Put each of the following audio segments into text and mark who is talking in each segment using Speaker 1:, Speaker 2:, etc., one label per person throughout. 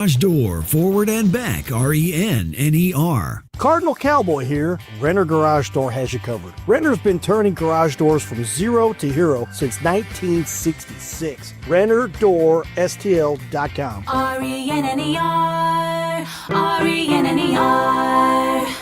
Speaker 1: Garage door, forward and back, RENNER.
Speaker 2: Cardinal Cowboy here. Renner Garage Door has you covered. Renner's been turning garage doors from zero to hero since 1966. RennerDoorSTL.com.
Speaker 3: RENNER.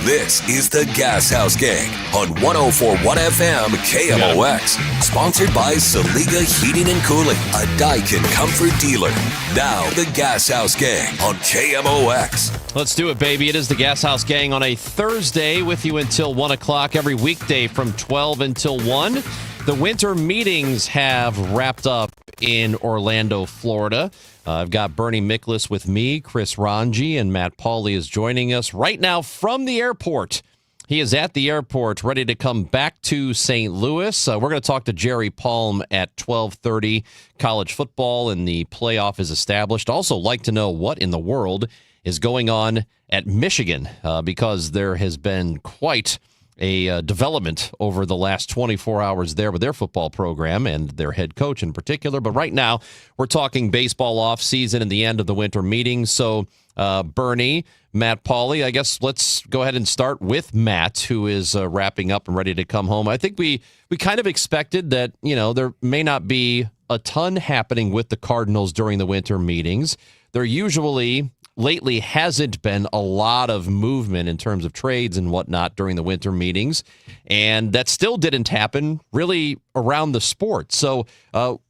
Speaker 4: This is the Gashouse Gang on 104.1 FM KMOX. Sponsored by Saliga Heating and Cooling, a Daikin comfort dealer. Now the Gashouse Gang on KMOX.
Speaker 5: Let's do it, baby. It is the Gashouse Gang on a Thursday with you until 1 o'clock every weekday from 12 until 1. The winter meetings have wrapped up in Orlando, Florida. I've got Bernie Miklas with me, Chris Ranji, and Matt Pauley is joining us right now from the airport. He is at the airport, ready to come back to St. Louis. We're going to talk to Jerry Palm at 12:30. College football and the playoff is established. Also, like to know what in the world is going on at Michigan, because there has been quite a development over the last 24 hours there with their football program and their head coach in particular. But right now, we're talking baseball off season and the end of the winter meetings. So, Bernie, Matt Pauley, I guess let's go ahead and start with Matt, who is wrapping up and ready to come home. I think we kind of expected that, there may not be a ton happening with the Cardinals during the winter meetings. There usually lately hasn't been a lot of movement in terms of trades and whatnot during the winter meetings, and that still didn't happen really around the sport. So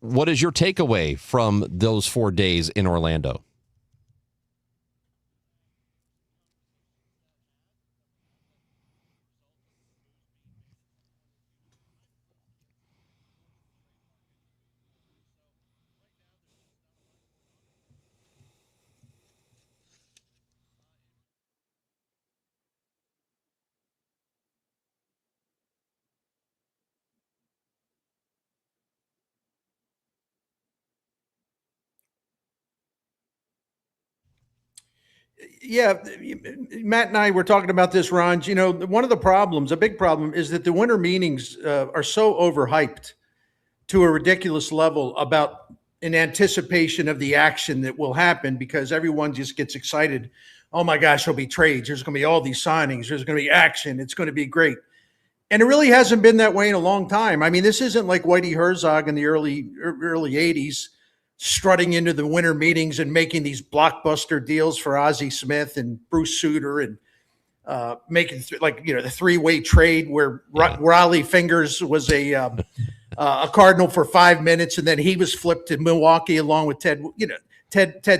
Speaker 5: what is your takeaway from those 4 days in Orlando?
Speaker 6: Yeah, Matt and I were talking about this, Ron. One of the problems, a big problem, is that the winter meetings are so overhyped to a ridiculous level about in anticipation of the action that will happen, because everyone just gets excited. Oh my gosh, there'll be trades. There's going to be all these signings. There's going to be action. It's going to be great. And it really hasn't been that way in a long time. I mean, this isn't like Whitey Herzog in the early 80s strutting into the winter meetings and making these blockbuster deals for Ozzie Smith and Bruce Sutter and making the three-way trade where Raleigh Fingers was a Cardinal for 5 minutes, and then he was flipped to Milwaukee along with Ted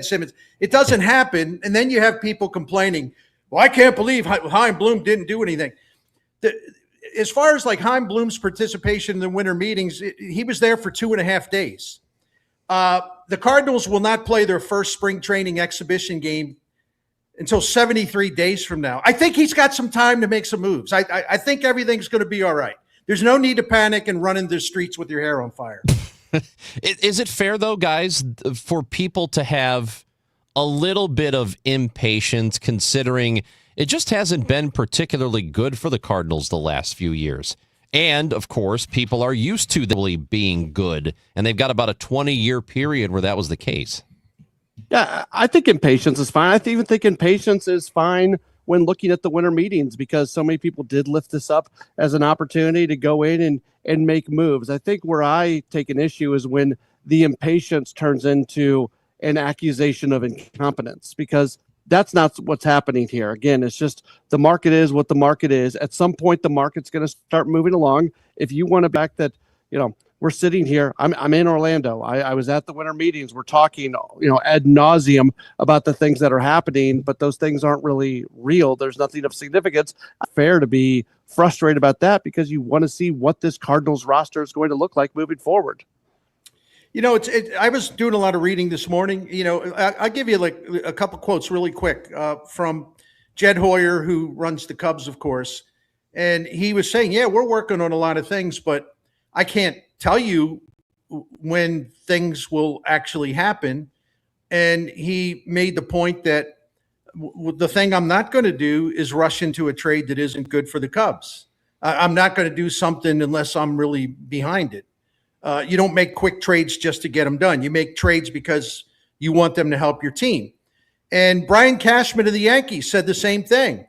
Speaker 6: Simmons. It doesn't happen, and then you have people complaining, well, I can't believe Chaim Bloom didn't do anything. As far as like Chaim Bloom's participation in the winter meetings, he was there for 2.5 days. The Cardinals will not play their first spring training exhibition game until 73 days from now. I think he's got some time to make some moves. I think everything's going to be all right. There's no need to panic and run into the streets with your hair on fire.
Speaker 5: Is it fair, though, guys, for people to have a little bit of impatience, considering it just hasn't been particularly good for the Cardinals the last few years? And, of course, people are used to them being good, and they've got about a 20-year period where that was the case.
Speaker 7: Yeah, I think impatience is fine. I even think impatience is fine when looking at the winter meetings, because so many people did lift this up as an opportunity to go in and make moves. I think where I take an issue is when the impatience turns into an accusation of incompetence, because that's not what's happening here. Again, it's just the market is what the market is. At some point, the market's going to start moving along. If you want to back that, we're sitting here. I'm in Orlando. I was at the winter meetings. We're talking, ad nauseum about the things that are happening, but those things aren't really real. There's nothing of significance. Fair to be frustrated about that, because you want to see what this Cardinals roster is going to look like moving forward.
Speaker 6: I was doing a lot of reading this morning. I'll give you like a couple quotes really quick from Jed Hoyer, who runs the Cubs, of course. And he was saying, yeah, we're working on a lot of things, but I can't tell you when things will actually happen. And he made the point that the thing I'm not going to do is rush into a trade that isn't good for the Cubs. I'm not going to do something unless I'm really behind it. You don't make quick trades just to get them done. You make trades because You want them to help your team. And Brian Cashman of the Yankees said the same thing.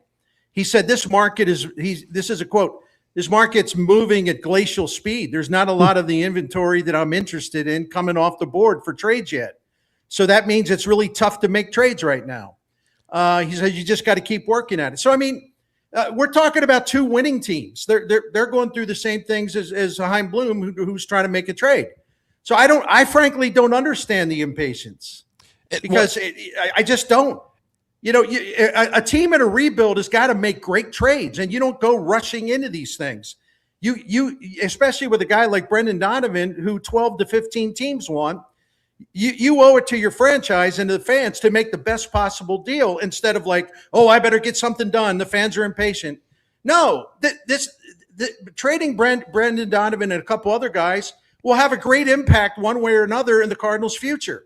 Speaker 6: He said, this is a quote, this market's moving at glacial speed. There's not a lot of the inventory that I'm interested in coming off the board for trades yet. So that means it's really tough to make trades right now. He says you just got to keep working at it. So, I mean, we're talking about two winning teams. They're going through the same things as Chaim Bloom, who's trying to make a trade. So I frankly don't understand the impatience because I just don't. You know, a team in a rebuild has got to make great trades, and you don't go rushing into these things. You especially with a guy like Brendan Donovan, who 12 to 15 teams want. You owe it to your franchise and to the fans to make the best possible deal instead of like, oh, I better get something done. The fans are impatient. No, trading Brendan Donovan and a couple other guys will have a great impact one way or another in the Cardinals' future.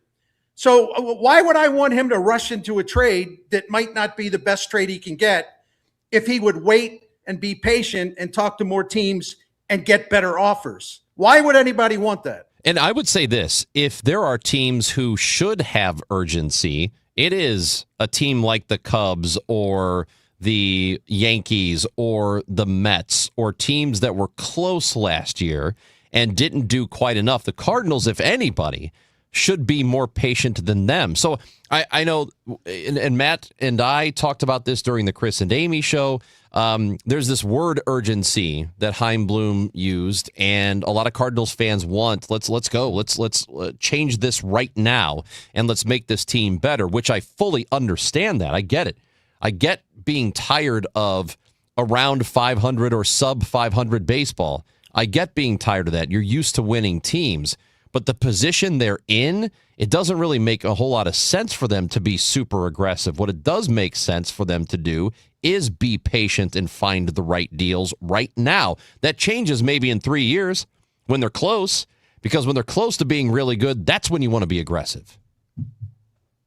Speaker 6: So why would I want him to rush into a trade that might not be the best trade he can get if he would wait and be patient and talk to more teams and get better offers? Why would anybody want that?
Speaker 5: And I would say this, if there are teams who should have urgency, it is a team like the Cubs or the Yankees or the Mets or teams that were close last year and didn't do quite enough. The Cardinals, if anybody, should be more patient than them. So I know, and Matt and I talked about this during the Chris and Amy show. There's this word urgency that Chaim Bloom used, and a lot of Cardinals fans want, let's go. Let's change this right now, and let's make this team better, which I fully understand that. I get it. I get being tired of around 500 or sub 500 baseball. I get being tired of that. You're used to winning teams. But the position they're in, it doesn't really make a whole lot of sense for them to be super aggressive. What it does make sense for them to do is be patient and find the right deals right now. That changes maybe in 3 years when they're close, because when they're close to being really good, that's when you want to be aggressive.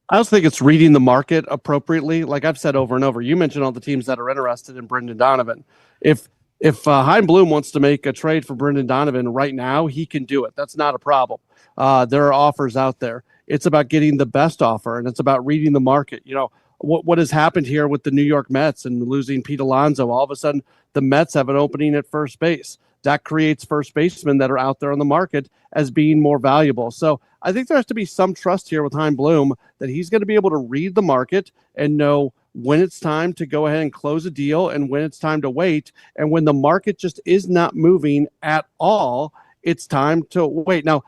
Speaker 7: I also think it's reading the market appropriately. Like I've said over and over, you mentioned all the teams that are interested in Brendan Donovan. If Chaim Bloom wants to make a trade for Brendan Donovan right now, he can do it. That's not a problem. There are offers out there. It's about getting the best offer, and it's about reading the market. You know, what has happened here with the New York Mets and losing Pete Alonso, all of a sudden the Mets have an opening at first base. That creates first basemen that are out there on the market as being more valuable. So I think there has to be some trust here with Chaim Bloom that he's going to be able to read the market and know when it's time to go ahead and close a deal and when it's time to wait. And when the market just is not moving at all, it's time to wait. Now,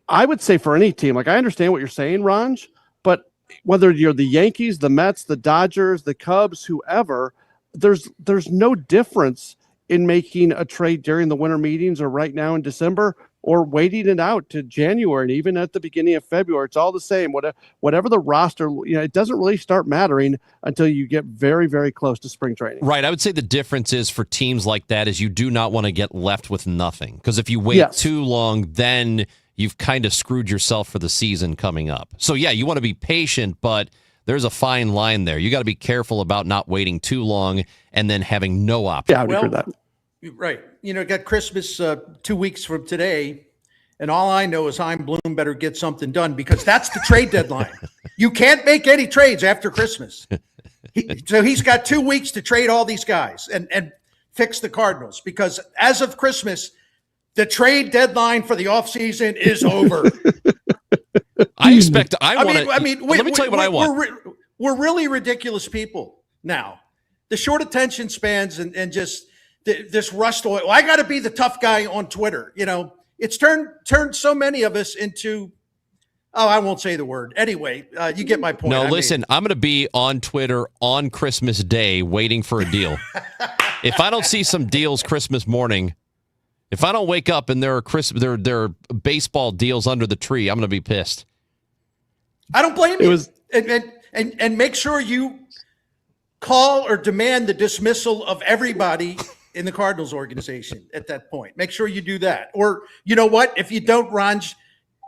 Speaker 7: I would say for any team, like I understand what you're saying, Ranj, but whether you're the Yankees, the Mets, the Dodgers, the Cubs, whoever, there's no difference in making a trade during the winter meetings or right now in December or waiting it out to January and even at the beginning of February. It's all the same. Whatever the roster, it doesn't really start mattering until you get very, very close to spring training.
Speaker 5: Right. I would say the difference is for teams like that is you do not want to get left with nothing. Because if you wait too long, then you've kind of screwed yourself for the season coming up. So, yeah, you want to be patient, but there's a fine line there. You got to be careful about not waiting too long and then having no option.
Speaker 7: Yeah, I would agree with that.
Speaker 6: Right. You know, got Christmas 2 weeks from today, and all I know is Chaim Bloom better get something done because that's the trade deadline. You can't make any trades after Christmas. So he's got 2 weeks to trade all these guys and fix the Cardinals because as of Christmas, the trade deadline for the offseason is over.
Speaker 5: Let me tell you what I want.
Speaker 6: We're really ridiculous people now. The short attention spans and just this rust oil. I got to be the tough guy on Twitter. You know, it's turned so many of us into, I won't say the word. Anyway, you get my point.
Speaker 5: No, listen, I'm going to be on Twitter on Christmas Day waiting for a deal. If I don't see some deals Christmas morning, if I don't wake up and there are baseball deals under the tree, I'm going to be pissed.
Speaker 6: I don't blame you. And make sure you call or demand the dismissal of everybody in the Cardinals organization at that point. Make sure you do that. Or you know what? If you don't, Ranj,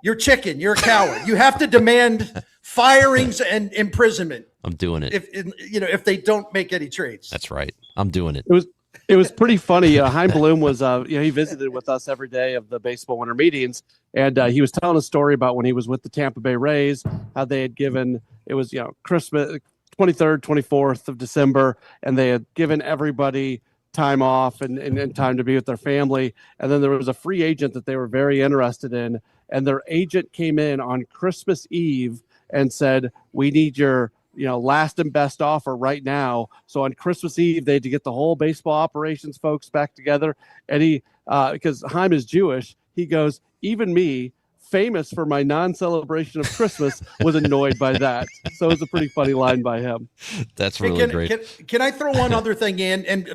Speaker 6: you're chicken. You're a coward. You have to demand firings and imprisonment.
Speaker 5: I'm doing it.
Speaker 6: If they don't make any trades.
Speaker 5: That's right. I'm doing it.
Speaker 7: It was pretty funny. Hein Bloom was, he visited with us every day of the baseball winter meetings, and he was telling a story about when he was with the Tampa Bay Rays, how they had given, it was, Christmas, 23rd, 24th of December, and they had given everybody time off and time to be with their family. And then there was a free agent that they were very interested in, and their agent came in on Christmas Eve and said, we need your last and best offer right now. So on Christmas Eve, they had to get the whole baseball operations folks back together. And he, because Chaim is Jewish, he goes, even me, famous for my non-celebration of Christmas, was annoyed by that. So it was a pretty funny line by him.
Speaker 5: That's really great.
Speaker 6: Can I throw one other thing in? And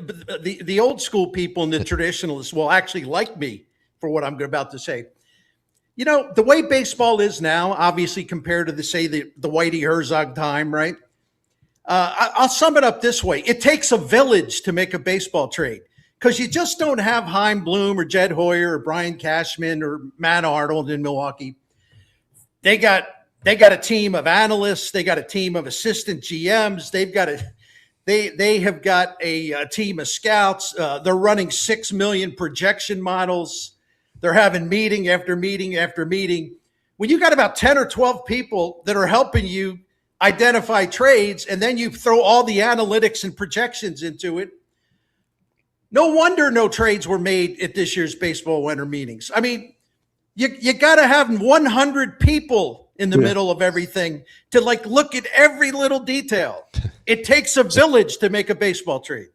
Speaker 6: the old school people and the traditionalists will actually like me for what I'm about to say. The way baseball is now, obviously compared to the Whitey Herzog time, right? I'll sum it up this way. It takes a village to make a baseball trade, because you just don't have Chaim Bloom or Jed Hoyer or Brian Cashman or Matt Arnold in Milwaukee. They got a team of analysts. They got a team of assistant GMs. They have got a team of scouts. They're running 6 million projection models. They're having meeting after meeting after meeting. When you got about 10 or 12 people that are helping you identify trades, and then you throw all the analytics and projections into it, no wonder no trades were made at this year's baseball winter meetings. I mean, you got to have 100 people in the middle of everything to look at every little detail. It takes a village to make a baseball trade.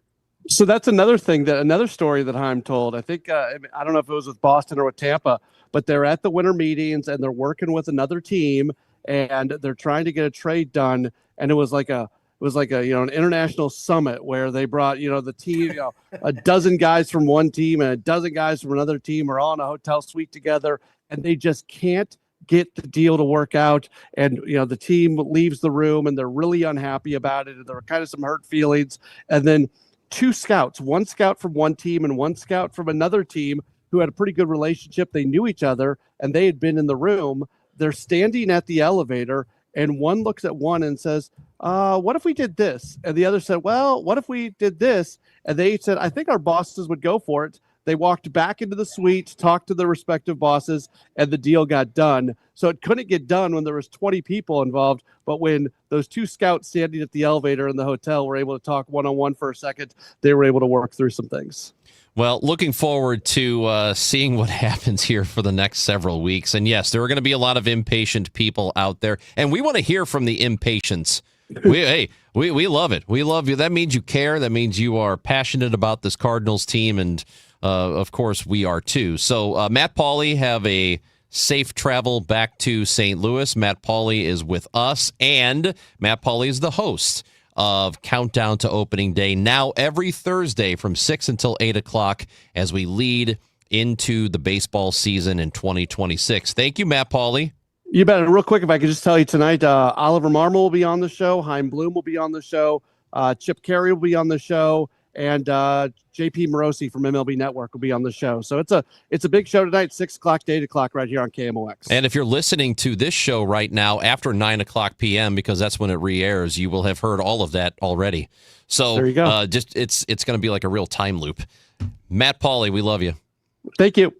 Speaker 7: So that's another story that Chaim told. I think, I don't know if it was with Boston or with Tampa, but they're at the winter meetings and they're working with another team and they're trying to get a trade done. And it was like an international summit where they brought, the team, a dozen guys from one team and a dozen guys from another team are all in a hotel suite together, and they just can't get the deal to work out. And, the team leaves the room and they're really unhappy about it. And there were kind of some hurt feelings. And then two scouts, one scout from one team and one scout from another team who had a pretty good relationship. They knew each other and they had been in the room. They're standing at the elevator and one looks at one and says, what if we did this? And the other said, well, what if we did this? And they said, I think our bosses would go for it. They walked back into the suite, talked to their respective bosses, and the deal got done. So it couldn't get done when there was 20 people involved, but when those two scouts standing at the elevator in the hotel were able to talk one-on-one for a second, they were able to work through some things.
Speaker 5: Well, looking forward to seeing what happens here for the next several weeks. And yes, there are going to be a lot of impatient people out there, and we want to hear from the impatients. We love it. We love you. That means you care. That means you are passionate about this Cardinals team, and of course, we are too. So Matt Pauley, have a safe travel back to St. Louis. Matt Pauley is with us, and Matt Pauley is the host of Countdown to Opening Day, now every Thursday from 6 until 8 o'clock as we lead into the baseball season in 2026. Thank you, Matt Pauley.
Speaker 7: You bet. Real quick, if I could just tell you tonight, Oliver Marmol will be on the show. Chaim Bloom will be on the show. Chip Carey will be on the show. And JP Morosi from MLB Network will be on the show. So it's a big show tonight, 6 o'clock to 8 o'clock right here on KMOX.
Speaker 5: And if you're listening to this show right now after 9 o'clock p.m., because that's when it re-airs, you will have heard all of that already. So
Speaker 7: there you go.
Speaker 5: It's going to be like a real time loop. Matt Pauley, we love you.
Speaker 7: Thank you.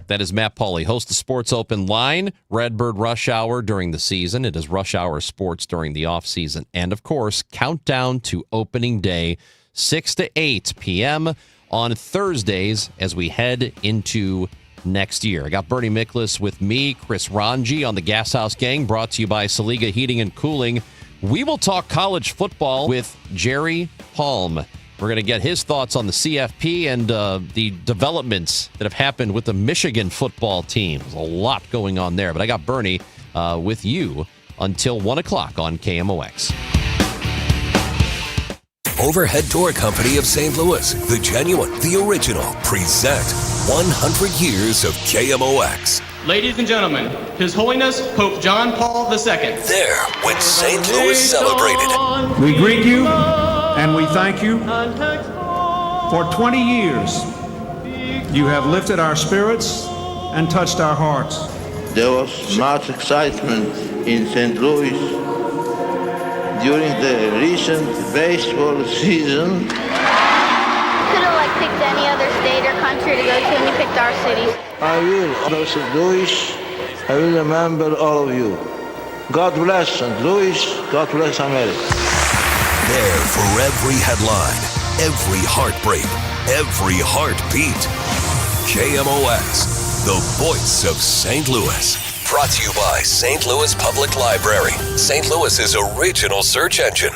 Speaker 5: That is Matt Pauley, host of Sports Open Line, Redbird Rush Hour during the season. It is Rush Hour Sports during the offseason. And, of course, Countdown to Opening Day, 6 to 8 p.m. on Thursdays as we head into next year. I got Bernie Miklas with me, Chris Ranji on the Gashouse Gang, brought to you by Saliga Heating and Cooling. We will talk college football with Jerry Palm. We're going to get his thoughts on the CFP and the developments that have happened with the Michigan football team. There's a lot going on there, but I got Bernie with you until 1 o'clock on KMOX.
Speaker 4: Overhead Door Company of St. Louis, the genuine, the original, present 100 years of KMOX.
Speaker 3: Ladies and gentlemen, His Holiness Pope John Paul II.
Speaker 4: There, when St. Louis celebrated.
Speaker 8: We greet you and we thank you. For 20 years, you have lifted our spirits and touched our hearts.
Speaker 9: There was much excitement in St. Louis during the recent baseball season.
Speaker 10: Could have picked any other state or country to go to, and you picked our city.
Speaker 9: I will, St. Louis. I will remember all of you. God bless St. Louis. God bless America.
Speaker 4: There for every headline, every heartbreak, every heartbeat. KMOX, the voice of St. Louis. Brought to you by St. Louis Public Library, St. Louis's original search engine.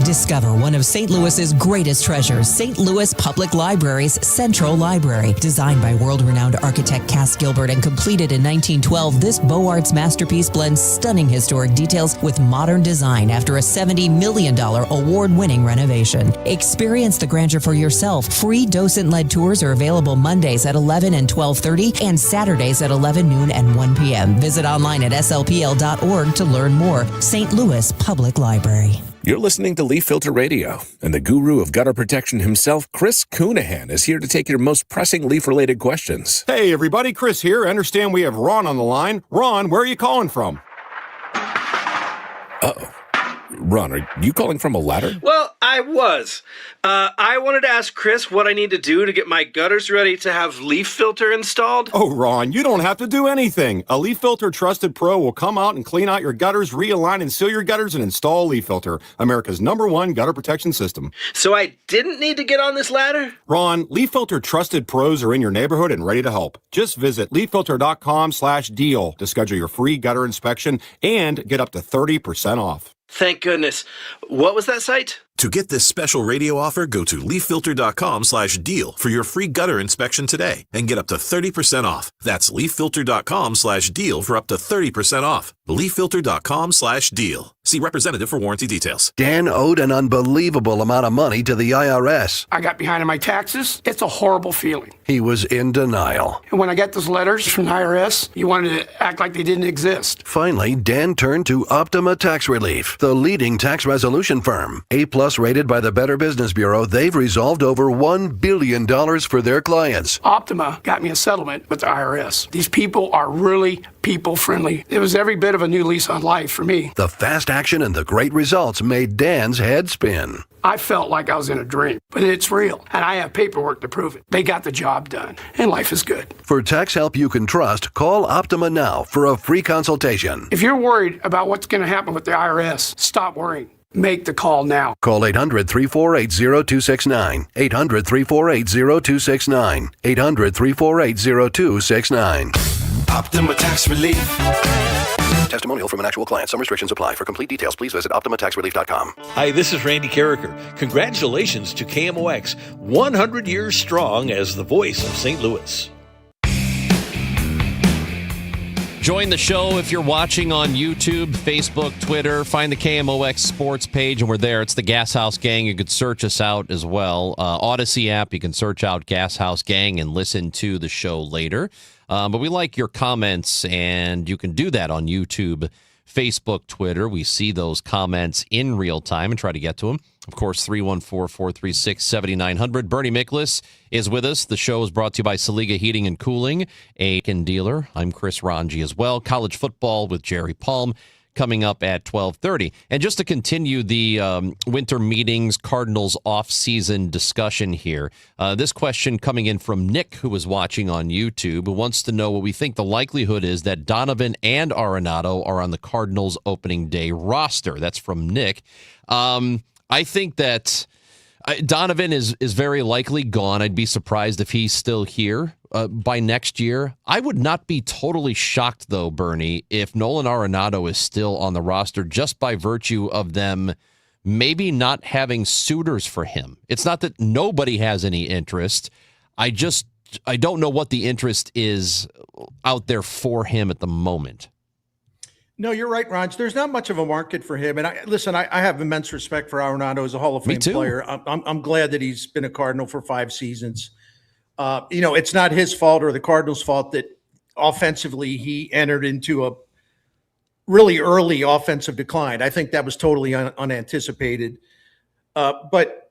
Speaker 11: Discover one of St. Louis's greatest treasures, St. Louis Public Library's Central Library. Designed by world-renowned architect Cass Gilbert and completed in 1912, this Beaux Arts masterpiece blends stunning historic details with modern design after a $70 million award-winning renovation. Experience the grandeur for yourself. Free docent-led tours are available Mondays at 11 and 12:30 and Saturdays at 11 noon and 1 p.m. Visit online at slpl.org to learn more. St. Louis Public Library.
Speaker 12: You're listening to Leaf Filter Radio, and the guru of gutter protection himself, Chris Coonahan, is here to take your most pressing leaf-related questions.
Speaker 13: Hey, everybody, Chris here. I understand we have Ron on the line. Ron, where are you calling from?
Speaker 12: Uh-oh. Ron, are you calling from a ladder?
Speaker 14: Well, I was. I wanted to ask Chris what I need to do to get my gutters ready to have leaf filter installed.
Speaker 13: Oh, Ron, you don't have to do anything. A Leaf Filter Trusted Pro will come out and clean out your gutters, realign and seal your gutters, and install Leaf Filter, America's #1 gutter protection system.
Speaker 14: So I didn't need to get on this ladder?
Speaker 13: Ron, Leaf Filter Trusted Pros are in your neighborhood and ready to help. Just visit leaffilter.com/deal to schedule your free gutter inspection and get up to 30% off.
Speaker 14: Thank goodness. What was that site?
Speaker 15: To get this special radio offer, go to leaffilter.com/deal for your free gutter inspection today and get up to 30% off. That's leaffilter.com/deal for up to 30% off. leaffilter.com/deal. See representative for warranty details.
Speaker 16: Dan owed an unbelievable amount of money to the IRS.
Speaker 17: I got behind on my taxes. It's a horrible feeling.
Speaker 16: He was in denial.
Speaker 17: And when I got those letters from the IRS, you wanted to act like they didn't exist.
Speaker 16: Finally, Dan turned to Optima Tax Relief, the leading tax resolution firm. A+ rated by the Better Business Bureau, they've resolved over $1 billion for their clients.
Speaker 17: Optima got me a settlement with the IRS. These people are really people-friendly. It was every bit of a new lease on life for me.
Speaker 16: The fast action and the great results made Dan's head spin.
Speaker 17: I felt like I was in a dream, but it's real, and I have paperwork to prove it. They got the job done, and life is good.
Speaker 16: For tax help you can trust, call Optima now for a free consultation.
Speaker 17: If you're worried about what's going to happen with the IRS, stop worrying. Make the call now.
Speaker 16: Call 800-348-0269. 800-348-0269. 800-348-0269.
Speaker 18: Optima Tax Relief.
Speaker 16: Testimonial from an actual client. Some restrictions apply. For complete details, please visit OptimaTaxRelief.com.
Speaker 19: Hi, this is Randy Carricker. Congratulations to KMOX, 100 years strong as the voice of St. Louis.
Speaker 5: Join the show if you're watching on YouTube, Facebook, Twitter. Find the KMOX Sports page, and we're there. It's the Gashouse Gang. You could search us out as well. Odyssey app, you can search out Gashouse Gang and listen to the show later. But we like your comments, and you can do that on YouTube, Facebook, Twitter. We see those comments in real time and try to get to them. Of course, 314-436-7900. Bernie Miklas is with us. The show is brought to you by Saliga Heating and Cooling, a dealer. I'm Chris Ranji as well. College football with Jerry Palm coming up at 12:30. And just to continue the winter meetings, Cardinals off-season discussion here, this question coming in from Nick, who was watching on YouTube, who wants to know what we think the likelihood is that Donovan and Arenado are on the Cardinals opening day roster. That's from Nick. I think that Donovan is very likely gone. I'd be surprised if he's still here by next year. I would not be totally shocked, though, Bernie, if Nolan Arenado is still on the roster just by virtue of them maybe not having suitors for him. It's not that nobody has any interest. I don't know what the interest is out there for him at the moment.
Speaker 6: No, you're right, Raj. There's not much of a market for him. And I have immense respect for Arenado as a Hall of Fame player. I'm glad that he's been a Cardinal for 5 seasons. It's not his fault or the Cardinals' fault that offensively he entered into a really early offensive decline. I think that was totally unanticipated. But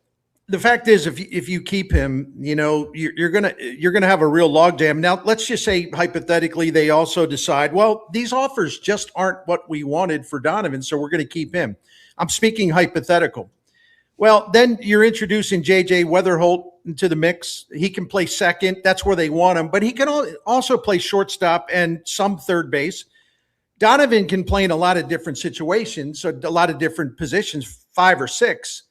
Speaker 6: the fact is, if you keep him, you're gonna have a real logjam. Now, let's just say hypothetically they also decide, well, these offers just aren't what we wanted for Donovan, so we're going to keep him. I'm speaking hypothetical. Well, then you're introducing J.J. Weatherholt into the mix. He can play second. That's where they want him. But he can also play shortstop and some third base. Donovan can play in a lot of different situations, so a lot of different positions, 5 or 6.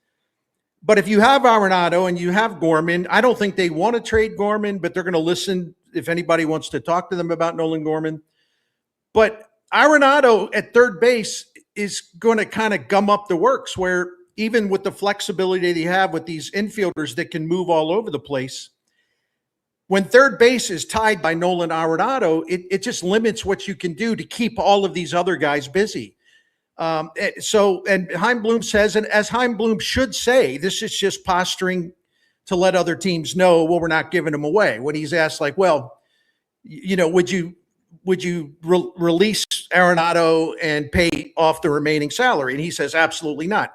Speaker 6: But if you have Arenado and you have Gorman, I don't think they want to trade Gorman, but they're going to listen if anybody wants to talk to them about Nolan Gorman. But Arenado at third base is going to kind of gum up the works, where even with the flexibility they have with these infielders that can move all over the place, when third base is tied by Nolan Arenado, it just limits what you can do to keep all of these other guys busy. And Chaim Bloom says, and as Chaim Bloom should say, this is just posturing to let other teams know, well, we're not giving him away. When he's asked, like, well, would you release Arenado and pay off the remaining salary? And he says, absolutely not.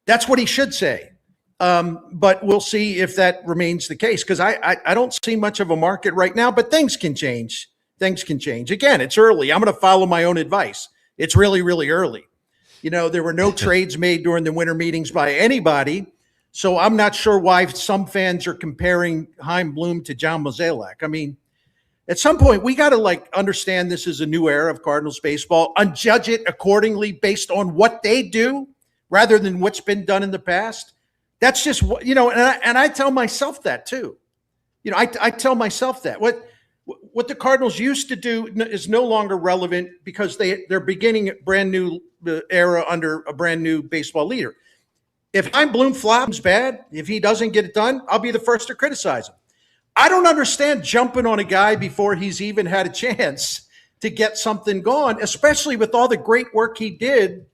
Speaker 6: That's what he should say. But we'll see if that remains the case, because I don't see much of a market right now, but things can change. Things can change. Again, it's early. I'm going to follow my own advice. It's really, really early. There were no trades made during the winter meetings by anybody, so I'm not sure why some fans are comparing Chaim Bloom to John Mozeliak. I mean, at some point, we got to understand this is a new era of Cardinals baseball and judge it accordingly based on what they do rather than what's been done in the past. That's just what, and I tell myself that too. I tell myself that. What the Cardinals used to do is no longer relevant because they're beginning a brand new era under a brand new baseball leader. If Chaim Bloom flops bad, if he doesn't get it done, I'll be the first to criticize him. I don't understand jumping on a guy before he's even had a chance to get something going, especially with all the great work he did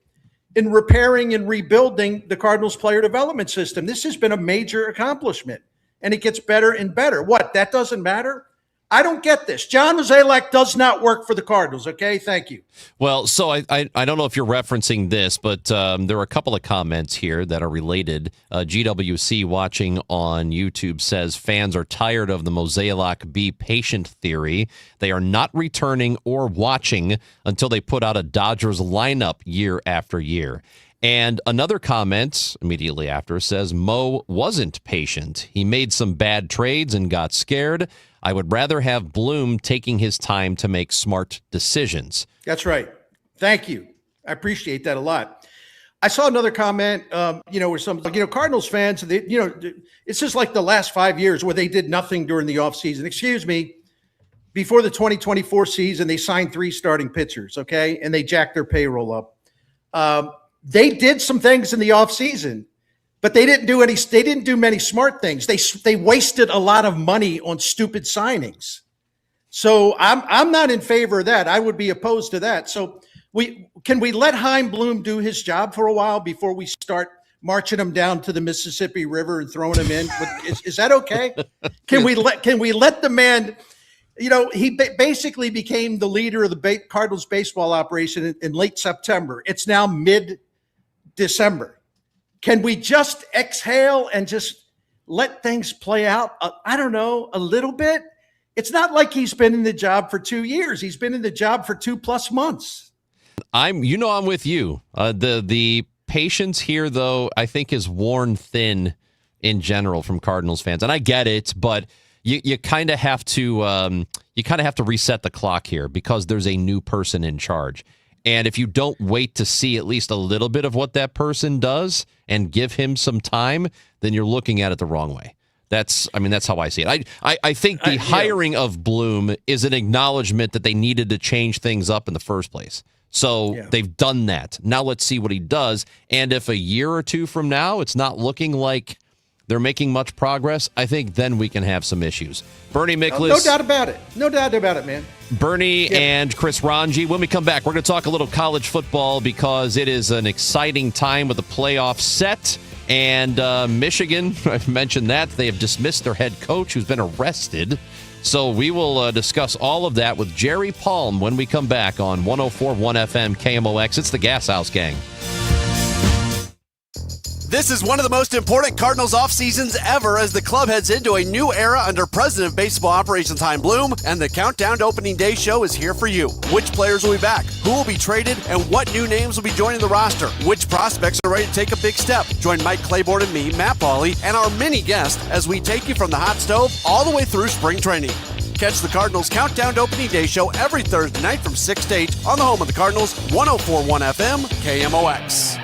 Speaker 6: in repairing and rebuilding the Cardinals player development system. This has been a major accomplishment, and it gets better and better. What, that doesn't matter? I don't get this. John Mozeliak does not work for the Cardinals, okay? Thank you.
Speaker 5: Well, so I don't know if you're referencing this, but there are a couple of comments here that are related. GWC watching on YouTube says fans are tired of the Mozeliak be patient theory. They are not returning or watching until they put out a Dodgers lineup year after year. And another comment immediately after says Mo wasn't patient. He made some bad trades and got scared. I would rather have Bloom taking his time to make smart decisions.
Speaker 6: That's right. Thank you. I appreciate that a lot. I saw another comment, where some, Cardinals fans, it's just like the last 5 years where they did nothing during the offseason. Excuse me. Before the 2024 season, they signed 3 starting pitchers, okay? And they jacked their payroll up. They did some things in the offseason, but they didn't do many smart things. They wasted a lot of money on stupid signings. So I'm not in favor of that. I would be opposed to that. So can we let Chaim Bloom do his job for a while before we start marching him down to the Mississippi River and throwing him in? Is that okay? Can we let the man? He basically became the leader of the Cardinals baseball operation in late September. It's now mid-December. Can we just exhale and just let things play out? I don't know, a little bit. It's not like he's been in the job for 2 years. He's been in the job for 2+ months.
Speaker 5: I'm with you. The patience here, though, I think is worn thin in general from Cardinals fans, and I get it, but you kind of have to reset the clock here because there's a new person in charge. And if you don't wait to see at least a little bit of what that person does and give him some time, then you're looking at it the wrong way. That's how I see it. I think the hiring of Bloom is an acknowledgement that they needed to change things up in the first place. So they've done that. Now let's see what he does. And if a year or two from now it's not looking like they're making much progress, I think then we can have some issues. Bernie Miklasz.
Speaker 6: No doubt about it. No doubt about it, man.
Speaker 5: Bernie and Chris Ranji. When we come back, we're going to talk a little college football because it is an exciting time with the playoff set. And Michigan, I've mentioned that. They have dismissed their head coach who's been arrested. So we will discuss all of that with Jerry Palm when we come back on 104.1 FM KMOX. It's the Gashouse Gang.
Speaker 20: This is one of the most important Cardinals off seasons ever as the club heads into a new era under President of Baseball Operations Chaim Bloom, and the Countdown to Opening Day show is here for you. Which players will be back? Who will be traded? And what new names will be joining the roster? Which prospects are ready to take a big step? Join Mike Claiborne and me, Matt Pauley, and our mini guest as we take you from the hot stove all the way through spring training. Catch the Cardinals Countdown to Opening Day show every Thursday night from 6 to 8 on the home of the Cardinals, 104.1 FM, KMOX.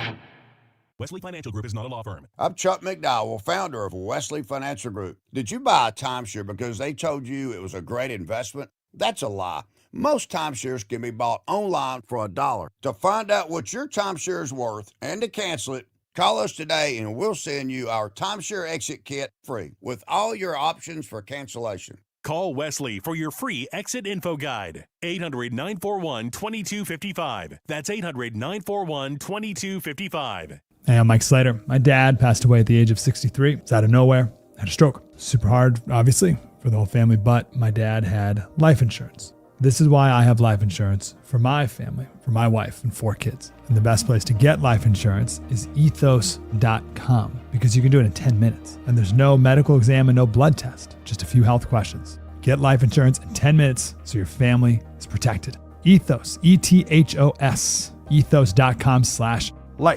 Speaker 21: Wesley Financial Group is not a law firm.
Speaker 22: I'm Chuck McDowell, founder of Wesley Financial Group. Did you buy a timeshare because they told you it was a great investment? That's a lie. Most timeshares can be bought online for $1. To find out what your timeshare is worth and to cancel it, call us today and we'll send you our timeshare exit kit free with all your options for cancellation.
Speaker 21: Call Wesley for your free exit info guide. 800-941-2255. That's 800-941-2255.
Speaker 23: Hey, I'm Mike Slater. My dad passed away at the age of 63. It's out of nowhere. Had a stroke. Super hard, obviously, for the whole family, but my dad had life insurance. This is why I have life insurance for my family, for my wife and 4 kids. And the best place to get life insurance is ethos.com because you can do it in 10 minutes. And there's no medical exam and no blood test, just a few health questions. Get life insurance in 10 minutes so your family is protected. Ethos, E-T-H-O-S, ethos.com/life.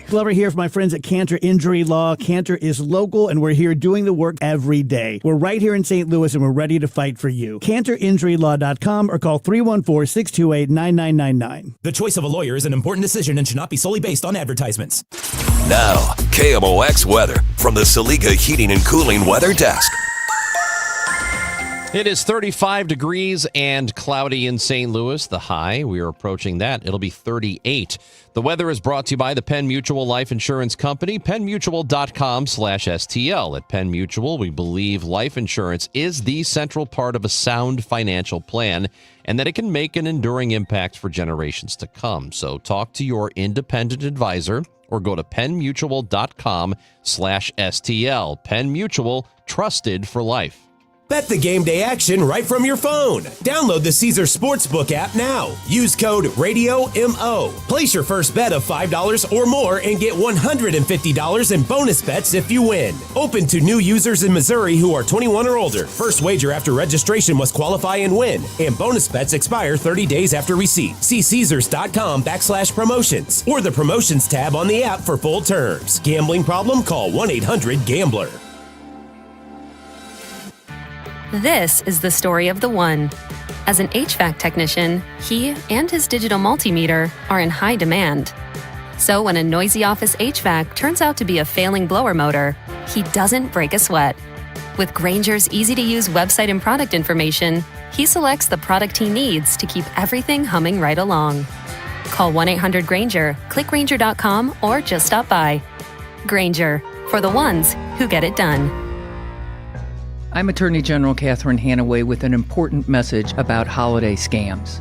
Speaker 2: Glover here for my friends at Cantor Injury Law. Cantor is local, and we're here doing the work every day. We're right here in St. Louis, and we're ready to fight for you. CantorInjuryLaw.com or call 314-628-9999.
Speaker 24: The choice of a lawyer is an important decision and should not be solely based on advertisements.
Speaker 4: Now, KMOX weather from the Saliga Heating and Cooling Weather Desk.
Speaker 5: It is 35 degrees and cloudy in St. Louis. The high, we are approaching that. It'll be 38. The weather is brought to you by the Penn Mutual Life Insurance Company, PennMutual.com/STL. At Penn Mutual, we believe life insurance is the central part of a sound financial plan and that it can make an enduring impact for generations to come. So talk to your independent advisor or go to PennMutual.com/STL. Penn Mutual, trusted for life.
Speaker 24: Bet the game day action right from your phone. Download the Caesars Sportsbook app now. Use code RADIOMO. Place your first bet of $5 or more and get $150 in bonus bets if you win. Open to new users in Missouri who are 21 or older. First wager after registration must qualify and win. And bonus bets expire 30 days after receipt. See Caesars.com/promotions or the promotions tab on the app for full terms. Gambling problem? Call 1-800-GAMBLER.
Speaker 25: This is the story of the one. As an HVAC technician, he and his digital multimeter are in high demand. So when a noisy office HVAC turns out to be a failing blower motor, he doesn't break a sweat. With Grainger's easy-to-use website and product information, he selects the product he needs to keep everything humming right along. Call 1-800-GRAINGER, click Grainger.com, or just stop by. Grainger, for the ones who get it done.
Speaker 26: I'm Attorney General Catherine Hanaway with an important message about holiday scams.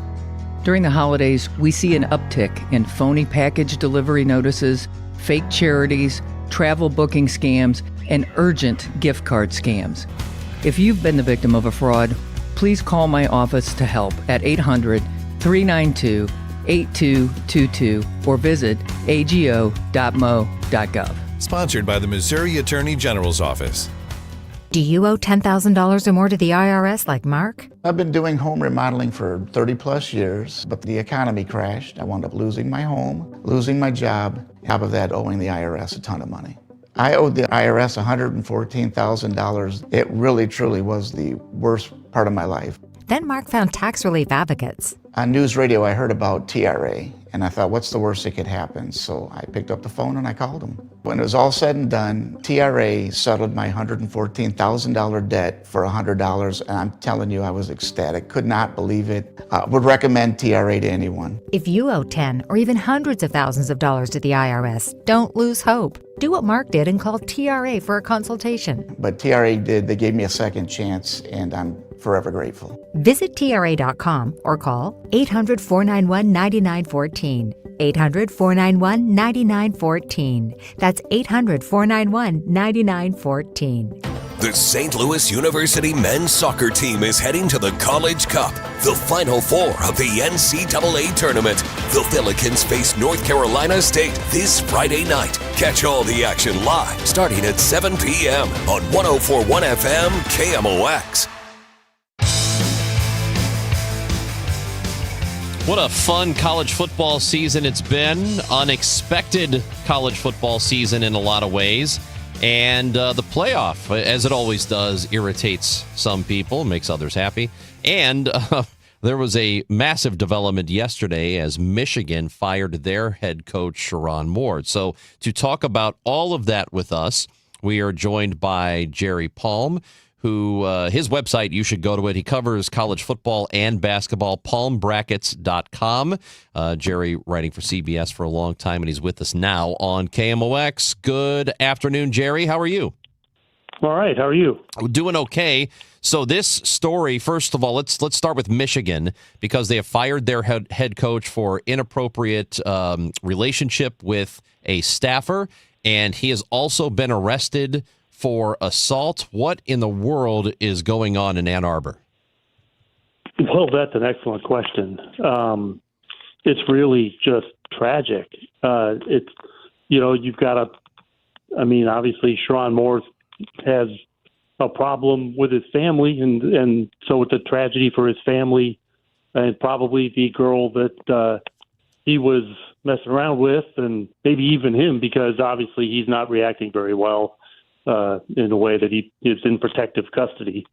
Speaker 26: During the holidays, we see an uptick in phony package delivery notices, fake charities, travel booking scams, and urgent gift card scams. If you've been the victim of a fraud, please call my office to help at 800-392-8222 or visit ago.mo.gov.
Speaker 27: Sponsored by the Missouri Attorney General's Office.
Speaker 28: Do you owe $10,000 or more to the IRS like Mark?
Speaker 29: I've been doing home remodeling for 30 plus years, but the economy crashed. I wound up losing my home, losing my job, on top of that owing the IRS a ton of money. I owed the IRS $114,000. It really, truly was the worst part of my life.
Speaker 28: Then Mark found tax relief advocates.
Speaker 29: On news radio, I heard about TRA, and I thought, what's the worst that could happen? So I picked up the phone and I called them. When it was all said and done, TRA settled my $114,000 debt for $100, and I'm telling you, I was ecstatic. Could not believe it. Would recommend TRA to anyone.
Speaker 28: If you owe 10 or even hundreds of thousands of dollars to the IRS, don't lose hope. Do what Mark did and call TRA for a consultation.
Speaker 29: But TRA did. They gave me a second chance, and I'm forever grateful.
Speaker 28: Visit TRA.com or call 800-491-9914. 800-491-9914. That's 800-491-9914.
Speaker 4: The St. Louis University men's soccer team is heading to the College Cup, the Final Four of the NCAA tournament. The Pelicans face North Carolina State this Friday night. Catch all the action live starting at 7 p.m. on 104.1 FM KMOX.
Speaker 5: What a fun college football season it's been. Unexpected college football season in a lot of ways. And the playoff, as it always does, irritates some people, makes others happy. And there was a massive development yesterday as Michigan fired their head coach, Sherrone Moore. So to talk about all of that with us, we are joined by Jerry Palm, who his website, you should go to it. He covers college football and basketball, palmbrackets.com. Jerry writing for CBS for a long time, and he's with us now on KMOX. Good afternoon, Jerry. How are you?
Speaker 1: All right. How are you?
Speaker 5: Doing okay. So this story, first of all, let's start with Michigan, because they have fired their head coach for inappropriate relationship with a staffer, and he has also been arrested for assault. What in the world is going on in Ann Arbor?
Speaker 1: Well, that's an excellent question. It's really just tragic. It's, you've got obviously Sherrone Moore has a problem with his family, and so it's a tragedy for his family and probably the girl that he was messing around with, and maybe even him, because obviously he's not reacting very well in a way that he is in protective custody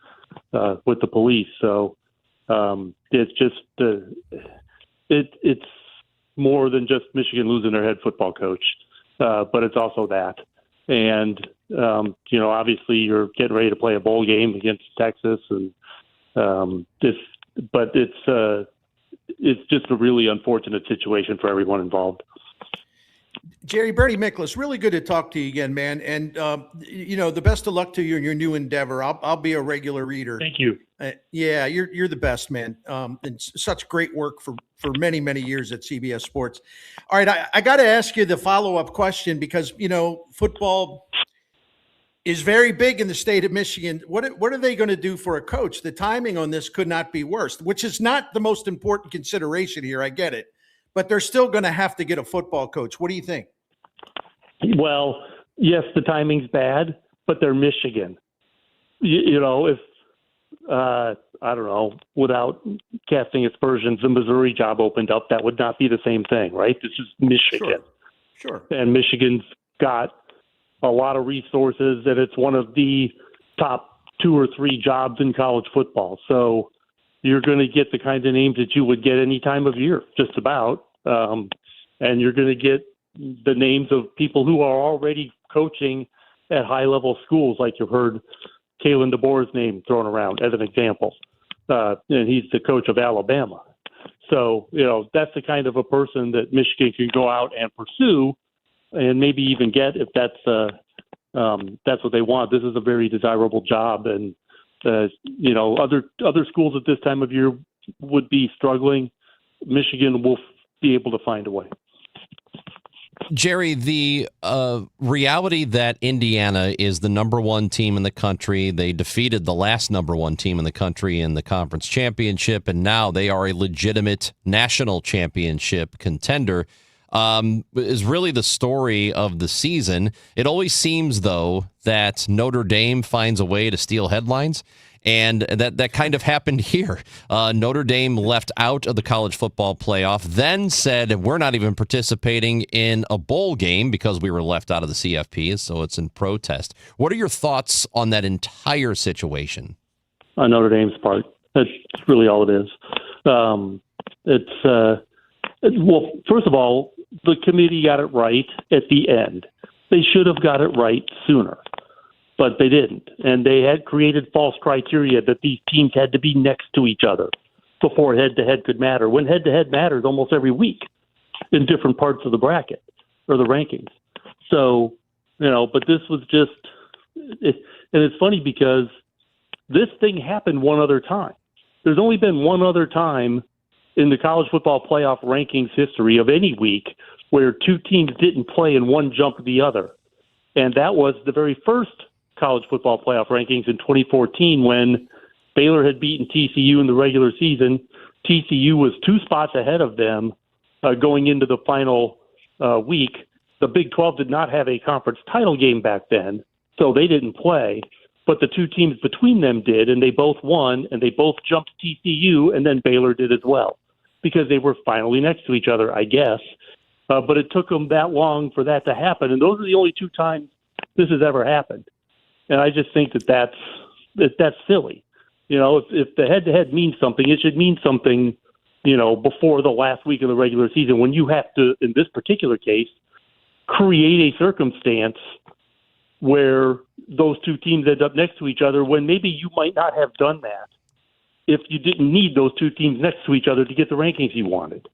Speaker 1: with the police. So it's just it's more than just Michigan losing their head football coach, but it's also that. And obviously you're getting ready to play a bowl game against Texas, and it's just a really unfortunate situation for everyone involved.
Speaker 6: Jerry, Bertie Miklasz, really good to talk to you again, man. And, the best of luck to you in your new endeavor. I'll be a regular reader.
Speaker 1: Thank you.
Speaker 6: Yeah, you're the best, man. And such great work for many, many years at CBS Sports. All right, I got to ask you the follow-up question, because, football is very big in the state of Michigan. What are they going to do for a coach? The timing on this could not be worse, which is not the most important consideration here. I get it. But they're still going to have to get a football coach. What do you think?
Speaker 1: Well, yes, the timing's bad, but they're Michigan. If I don't know, without casting aspersions, the Missouri job opened up, that would not be the same thing, right? This is Michigan.
Speaker 6: Sure.
Speaker 1: And Michigan's got a lot of resources, and it's one of the top 2 or 3 jobs in college football. So you're going to get the kind of names that you would get any time of year, just about. And you're going to get the names of people who are already coaching at high-level schools, like you've heard Kalen DeBoer's name thrown around as an example. And he's the coach of Alabama. So, that's the kind of a person that Michigan can go out and pursue and maybe even get if that's what they want. This is a very desirable job. And, other schools at this time of year would be struggling. Michigan will be able to find a way.
Speaker 5: Jerry, the reality that Indiana is the number 1 team in the country, they defeated the last number 1 team in the country in the conference championship, and now they are a legitimate national championship contender, is really the story of the season. It always seems, though, that Notre Dame finds a way to steal headlines. And that kind of happened here. Notre Dame left out of the college football playoff, then said, we're not even participating in a bowl game because we were left out of the CFP, so it's in protest. What are your thoughts on that entire situation?
Speaker 1: On Notre Dame's part, that's really all it is. Well, first of all, the committee got it right at the end. They should have got it right sooner. But they didn't. And they had created false criteria that these teams had to be next to each other before head-to-head could matter, when head-to-head matters almost every week in different parts of the bracket or the rankings. So, but this was just and it's funny because this thing happened one other time. There's only been one other time in the college football playoff rankings history of any week where 2 teams didn't play and one jumped the other. And that was the very first college football playoff rankings in 2014 when Baylor had beaten TCU in the regular season. TCU was 2 spots ahead of them going into the final week. The Big 12 did not have a conference title game back then, so they didn't play. But the 2 teams between them did, and they both won, and they both jumped TCU, and then Baylor did as well, because they were finally next to each other, I guess. But it took them that long for that to happen, and those are the only 2 times this has ever happened. And I just think that's silly. You know, if the head-to-head means something, it should mean something, you know, before the last week of the regular season, when you have to, in this particular case, create a circumstance where those 2 teams end up next to each other when maybe you might not have done that if you didn't need those 2 teams next to each other to get the rankings you wanted.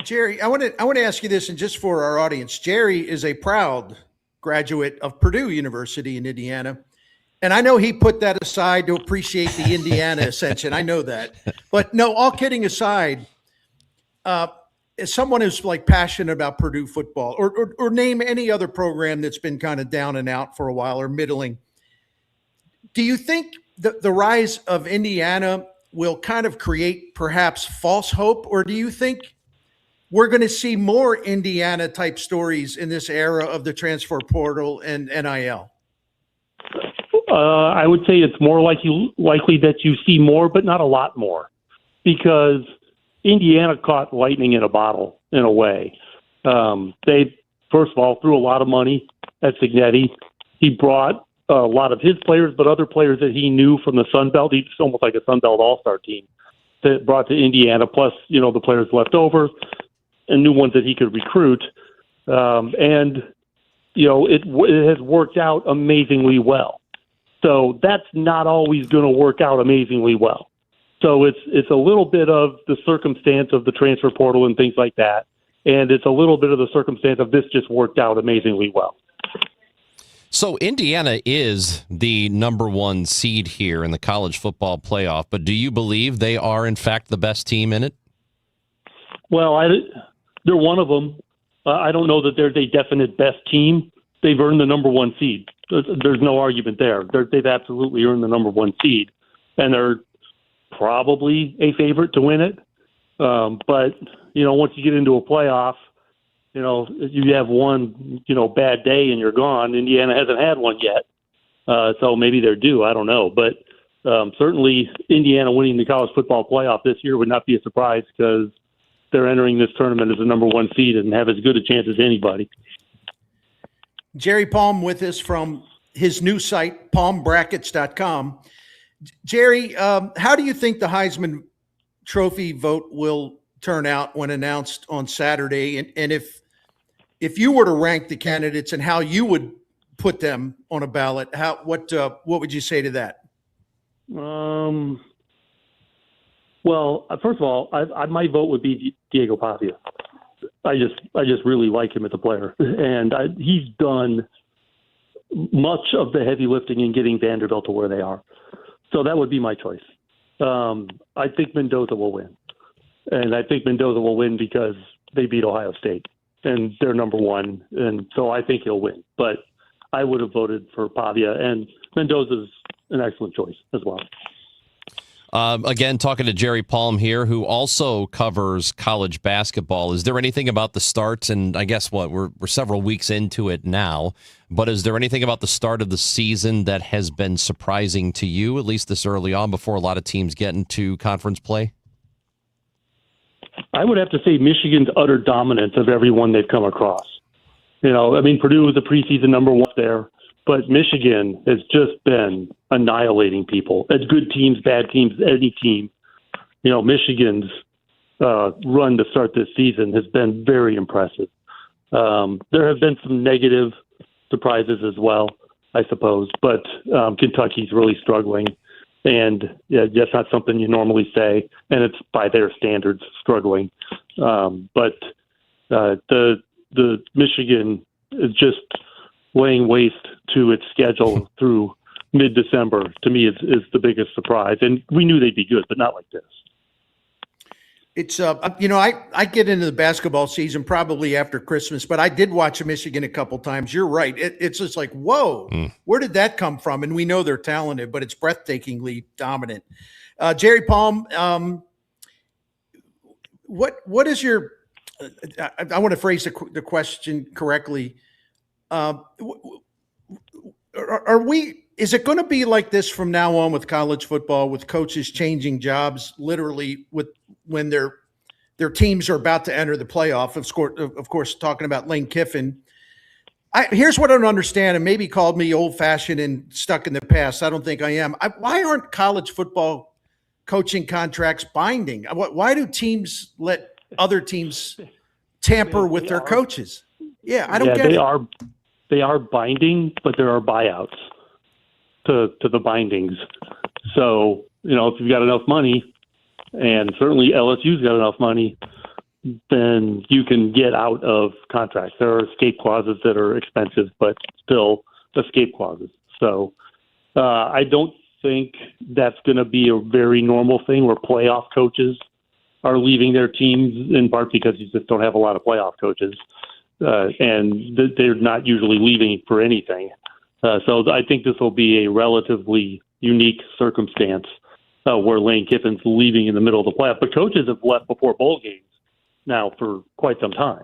Speaker 6: Jerry, I want to ask you this, and just for our audience, Jerry is a proud graduate of Purdue University in Indiana. And I know he put that aside to appreciate the Indiana ascension. I know that. But no, all kidding aside, as someone who's like passionate about Purdue football, or name any other program that's been kind of down and out for a while or middling, do you think the rise of Indiana will kind of create perhaps false hope, or do you think we're going to see more Indiana type stories in this era of the transfer portal and NIL?
Speaker 1: I would say it's more likely that you see more, but not a lot more, because Indiana caught lightning in a bottle in a way. They, first of all, threw a lot of money at Cignetti. He brought a lot of his players, but other players that he knew from the Sun Belt. He's almost like a Sun Belt all-star team that brought to Indiana, plus, you know, the players left over and new ones that he could recruit. And, you know, it has worked out amazingly well. So that's not always going to work out amazingly well. So it's a little bit of the circumstance of the transfer portal and things like that. And it's a little bit of the circumstance of this just worked out amazingly well.
Speaker 5: So Indiana is the number 1 seed here in the college football playoff, but do you believe they are, in fact, the best team in it? Well,
Speaker 1: they're one of them. I don't know that there's a definite best team. They've earned the number 1 seed. There's no argument there. They've absolutely earned the number 1 seed, and they're probably a favorite to win it. But, you know, once you get into a playoff, you know, you have one, you know, bad day and you're gone. Indiana hasn't had one yet. So maybe they're due. I don't know. But certainly Indiana winning the college football playoff this year would not be a surprise, because they're entering this tournament as the number 1 seed and have as good a chance as anybody.
Speaker 6: Jerry Palm with us from his new site, palmbrackets.com. Jerry, how do you think the Heisman Trophy vote will turn out when announced on Saturday? And if you were to rank the candidates and how you would put them on a ballot, what would you say to that?
Speaker 1: Well, first of all, my vote would be Diego Pavia. I just really like him as a player, and he's done much of the heavy lifting in getting Vanderbilt to where they are. So that would be my choice. I think Mendoza will win, and I think Mendoza will win because they beat Ohio State, and they're number 1, and so I think he'll win. But I would have voted for Pavia, and Mendoza's an excellent choice as well.
Speaker 5: Again, talking to Jerry Palm here, who also covers college basketball. Is there anything about the start, and I guess we're several weeks into it now, but is there anything about the start of the season that has been surprising to you, at least this early on, before a lot of teams get into conference play?
Speaker 1: I would have to say Michigan's utter dominance of everyone they've come across. You know, I mean, Purdue was a preseason number 1 there, but Michigan has just been annihilating people. As good teams, bad teams, any team. You know, Michigan's run to start this season has been very impressive. There have been some negative surprises as well, I suppose, but Kentucky's really struggling. And yeah, that's not something you normally say, and it's by their standards struggling. But the Michigan is just laying waste to its schedule through mid-December. To me, is the biggest surprise. And we knew they'd be good, but not like this.
Speaker 6: It's I get into the basketball season probably after Christmas, but I did watch Michigan a couple times. You're right. It's just like, whoa, where did that come from? And we know they're talented, but it's breathtakingly dominant. Jerry Palm, what is your? I want to phrase the question correctly. Is it going to be like this from now on with college football, with coaches changing jobs literally when their teams are about to enter the playoff? Of course, talking about Lane Kiffin. Here's what I don't understand, and maybe called me old-fashioned and stuck in the past. I don't think I am. Why aren't college football coaching contracts binding? Why do teams let other teams tamper with their coaches? Yeah, I don't get it.
Speaker 1: They are binding, but there are buyouts to the bindings. So, if you've got enough money, and certainly LSU's got enough money, then you can get out of contracts. There are escape clauses that are expensive, but still escape clauses. So I don't think that's going to be a very normal thing where playoff coaches are leaving their teams, in part because you just don't have a lot of playoff coaches. And they're not usually leaving for anything. So I think this will be a relatively unique circumstance where Lane Kiffin's leaving in the middle of the playoff. But coaches have left before bowl games now for quite some time.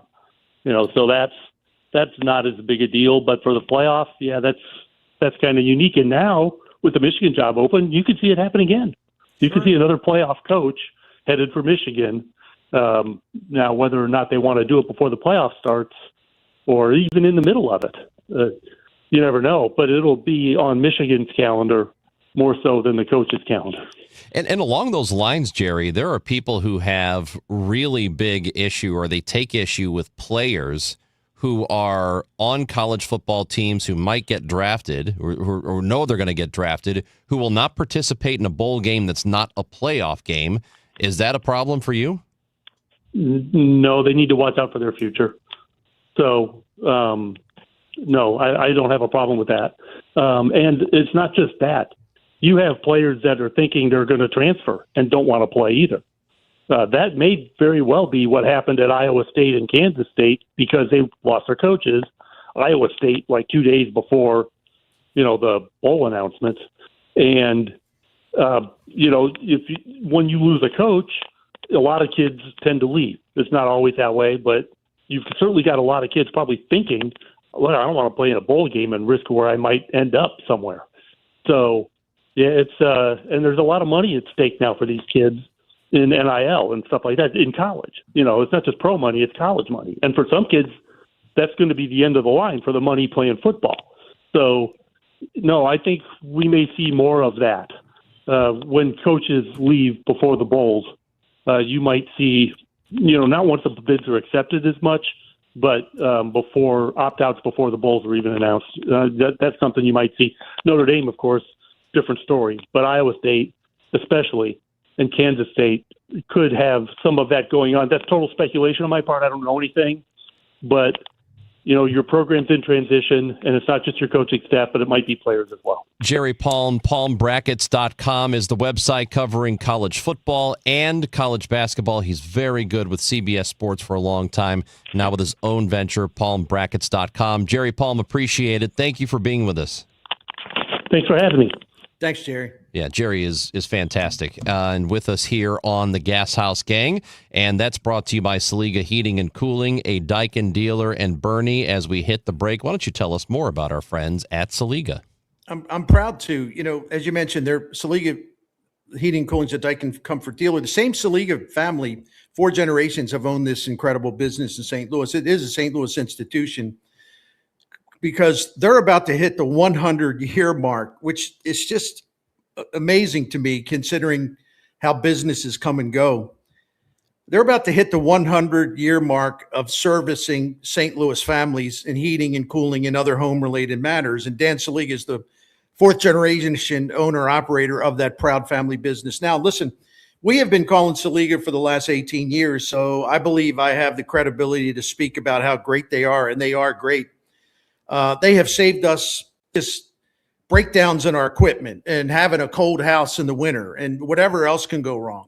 Speaker 1: So that's not as big a deal. But for the playoffs, yeah, that's kind of unique. And now with the Michigan job open, you could see it happen again. You could see another playoff coach headed for Michigan. Now, whether or not they want to do it before the playoff starts or even in the middle of it, you never know. But it'll be on Michigan's calendar more so than the coach's calendar.
Speaker 5: And along those lines, Jerry, there are people who have really big issue, or they take issue with players who are on college football teams who might get drafted or know they're going to get drafted, who will not participate in a bowl game that's not a playoff game. Is that a problem for you?
Speaker 1: No, they need to watch out for their future. So, no, I don't have a problem with that. And it's not just that. You have players that are thinking they're going to transfer and don't want to play either. That may very well be what happened at Iowa State and Kansas State because they lost their coaches. Iowa State, like 2 days before, the bowl announcement. And, when you lose a coach, a lot of kids tend to leave. It's not always that way, but you've certainly got a lot of kids probably thinking, well, I don't want to play in a bowl game and risk where I might end up somewhere. So, yeah, it's and there's a lot of money at stake now for these kids in NIL and stuff like that in college. It's not just pro money, it's college money. And for some kids, that's going to be the end of the line for the money playing football. So, no, I think we may see more of that. When coaches leave before the bowls, you might see, not once the bids are accepted as much, but before opt-outs before the bowls are even announced. That's something you might see. Notre Dame, of course, different story. But Iowa State, especially, and Kansas State could have some of that going on. That's total speculation on my part. I don't know anything. But, your program's in transition, and it's not just your coaching staff, but it might be players as well.
Speaker 5: Jerry Palm, palmbrackets.com is the website covering college football and college basketball. He's very good with CBS Sports for a long time. Now with his own venture, palmbrackets.com. Jerry Palm, appreciate it. Thank you for being with us.
Speaker 1: Thanks for having me.
Speaker 6: Thanks, Jerry.
Speaker 5: Yeah, Jerry is fantastic. And with us here on the Gashouse Gang. And that's brought to you by Saliga Heating and Cooling, a Daikin dealer. And Bernie, as we hit the break, why don't you tell us more about our friends at Saliga?
Speaker 6: I'm proud to, as you mentioned, they're Saliga Heating and Cooling is a Daikin comfort dealer. The same Saliga family, 4 generations have owned this incredible business in St. Louis. It is a St. Louis institution, because they're about to hit the 100-year mark, which is just amazing to me considering how businesses come and go. They're about to hit the 100-year mark of servicing St. Louis families in heating and cooling and other home-related matters. And Dan Saliga is the 4th-generation owner-operator of that proud family business. Now, listen, we have been calling Saliga for the last 18 years, so I believe I have the credibility to speak about how great they are, and they are great. They have saved us just breakdowns in our equipment and having a cold house in the winter and whatever else can go wrong.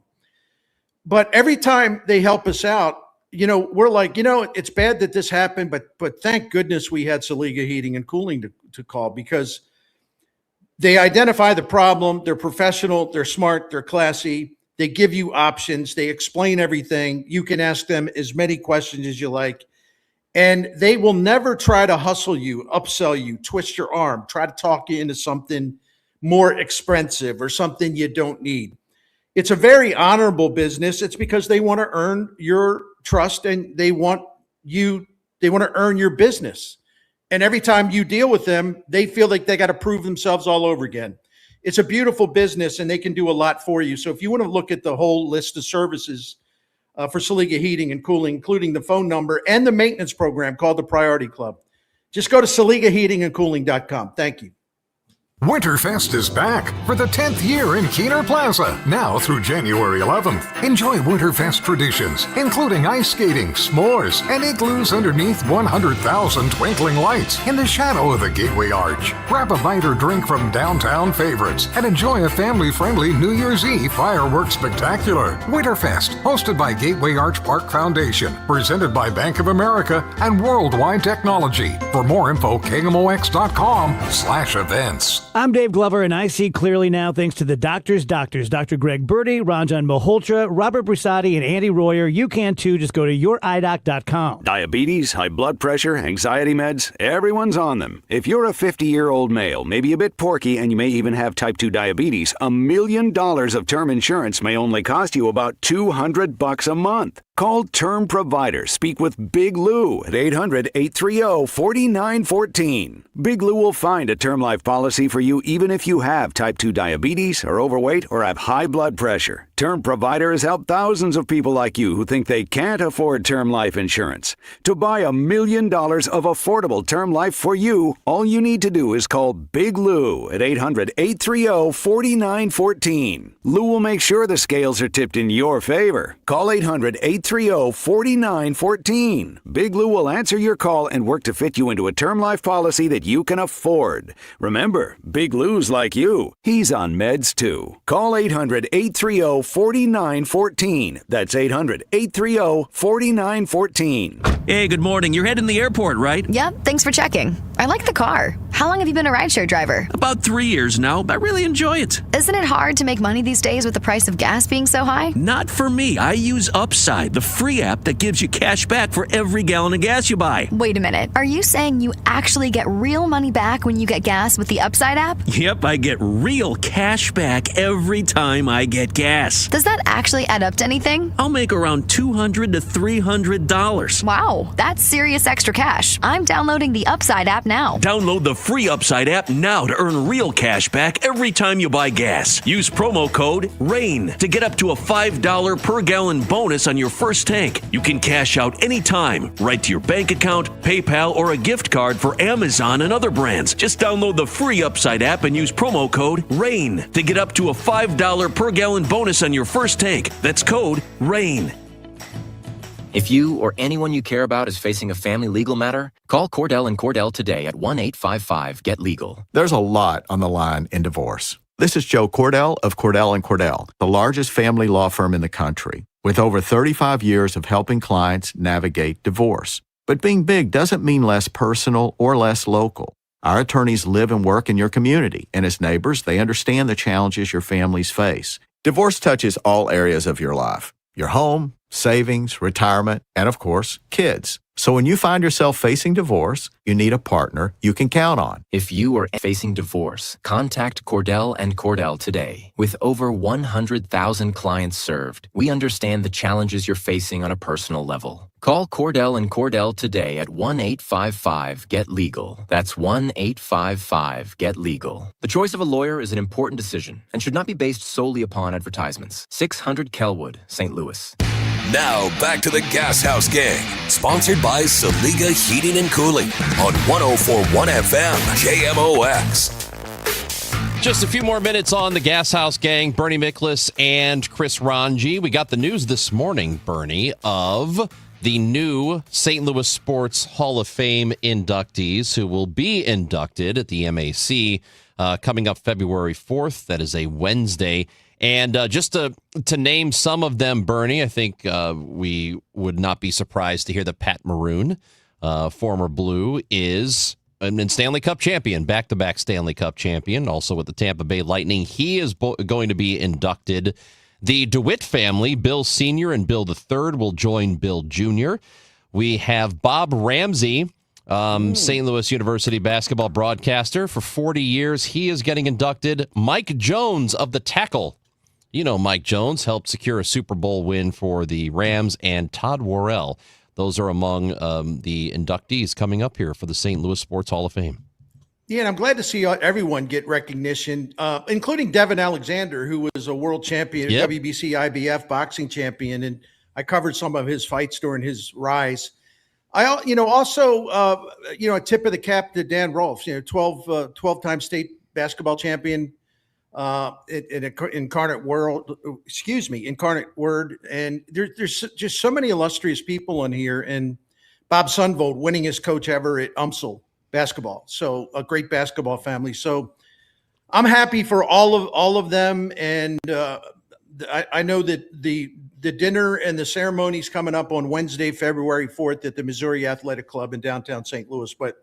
Speaker 6: But every time they help us out, we're like, it's bad that this happened, but thank goodness we had Saliga Heating and Cooling to call, because they identify the problem. They're professional. They're smart. They're classy. They give you options. They explain everything. You can ask them as many questions as you like. And they will never try to hustle you, upsell you, twist your arm, try to talk you into something more expensive or something you don't need. It's a very honorable business. It's because they want to earn your trust and they want to earn your business. And every time you deal with them, they feel like they got to prove themselves all over again. It's a beautiful business and they can do a lot for you. So if you want to look at the whole list of services for Saliga Heating and Cooling, including the phone number and the maintenance program called the Priority Club, just go to SaligaHeatingandCooling.com. Thank you.
Speaker 3: Winterfest is back for the 10th year in Keener Plaza, now through January 11th. Enjoy Winterfest traditions, including ice skating, s'mores, and igloos underneath 100,000 twinkling lights in the shadow of the Gateway Arch. Grab a bite or drink from downtown favorites and enjoy a family-friendly New Year's Eve fireworks spectacular. Winterfest, hosted by Gateway Arch Park Foundation, presented by Bank of America and Worldwide Technology. For more info, KMOX.com/events.
Speaker 2: I'm Dave Glover, and I see clearly now thanks to the doctors, Dr. Greg Birdie, Ranjan Malhotra, Robert Brusati, and Andy Royer. You can too. Just go to youridoc.com.
Speaker 7: Diabetes, high blood pressure, anxiety meds, everyone's on them. If you're a 50-year-old male, maybe a bit porky, and you may even have type 2 diabetes, $1 million of term insurance may only cost you about $200 a month. Call Term Provider. Speak with Big Lou at 800-830-4914. Big Lou will find a term life policy for you even if you have type 2 diabetes, are overweight, or have high blood pressure. Term Provider has helped thousands of people like you who think they can't afford term life insurance. To buy $1 million of affordable term life for you, all you need to do is call Big Lou at 800-830-4914. Lou will make sure the scales are tipped in your favor. Call 800-830-4914. Big Lou will answer your call and work to fit you into a term life policy that you can afford. Remember, Big Lou's like you. He's on meds too. Call 800-830-4914. That's 800-830-4914.
Speaker 8: Hey, good morning. You're heading to the airport, right?
Speaker 9: Yep, thanks for checking. I like the car. How long have you been a rideshare driver?
Speaker 8: About 3 years now. I really enjoy it.
Speaker 9: Isn't it hard to make money these days with the price of gas being so high?
Speaker 8: Not for me. I use Upside, the free app that gives you cash back for every gallon of gas you buy.
Speaker 9: Wait a minute. Are you saying you actually get real money back when you get gas with the Upside app?
Speaker 8: Yep, I get real cash back every time I get gas.
Speaker 9: Does that actually add up to anything?
Speaker 8: I'll make around $200 to $300.
Speaker 9: Wow, that's serious extra cash. I'm downloading the Upside app now.
Speaker 8: Download the free Upside app now to earn real cash back every time you buy gas. Use promo code RAIN to get up to a $5 per gallon bonus on your first tank. You can cash out anytime, right to your bank account, PayPal, or a gift card for Amazon and other brands. Just download the free Upside app and use promo code RAIN to get up to a $5 per gallon bonus on your first tank. That's code RAIN.
Speaker 10: If you or anyone you care about is facing a family legal matter, call Cordell & Cordell today at 1-855-GET-LEGAL.
Speaker 11: There's a lot on the line in divorce. This is Joe Cordell of Cordell & Cordell, the largest family law firm in the country, with over 35 years of helping clients navigate divorce. But being big doesn't mean less personal or less local. Our attorneys live and work in your community, and as neighbors, they understand the challenges your families face. Divorce touches all areas of your life: your home, savings, retirement, and of course, kids. So when you find yourself facing divorce, you need a partner you can count on.
Speaker 10: If you are facing divorce, contact Cordell & Cordell today. With over 100,000 clients served, we understand the challenges you're facing on a personal level. Call Cordell & Cordell today at 1-855-GET-LEGAL. That's 1-855-GET-LEGAL. The choice of a lawyer is an important decision and should not be based solely upon advertisements. 600 Kelwood, St. Louis.
Speaker 4: Now back to the Gashouse Gang, sponsored by Saliga Heating and Cooling on 104.1 FM KMOX.
Speaker 5: Just a few more minutes on the Gashouse Gang. Bernie Miklasz and Chris Ranji. We got the news this morning, Bernie, of the new St. Louis Sports Hall of Fame inductees who will be inducted at the MAC coming up February 4th. That is a Wednesday. And just to name some of them, Bernie, I think we would not be surprised to hear that Pat Maroon, former Blue, is an Stanley Cup champion, back-to-back Stanley Cup champion, also with the Tampa Bay Lightning. He is going to be inducted. The DeWitt family, Bill Sr. and Bill III, will join Bill Jr. We have Bob Ramsey, St. Louis University basketball broadcaster for 40 years. He is getting inducted. Mike Jones of the Tackle. You know Mike Jones helped secure a Super Bowl win for the Rams, and Todd Worrell. Those are among the inductees coming up here for the St. Louis Sports Hall of Fame.
Speaker 6: Yeah, and I'm glad to see everyone get recognition, including Devin Alexander, who was a world champion, WBC IBF boxing champion, and I covered some of his fights during his rise. A tip of the cap to Dan Rolfs, 12-time state basketball champion, Incarnate Word. And there's just so many illustrious people on here. And Bob Sunvold, winningest coach ever at UMSL basketball. So a great basketball family. So I'm happy for all of them. And I know that the dinner and the ceremonies coming up on Wednesday, February 4th at the Missouri Athletic Club in downtown St. Louis. But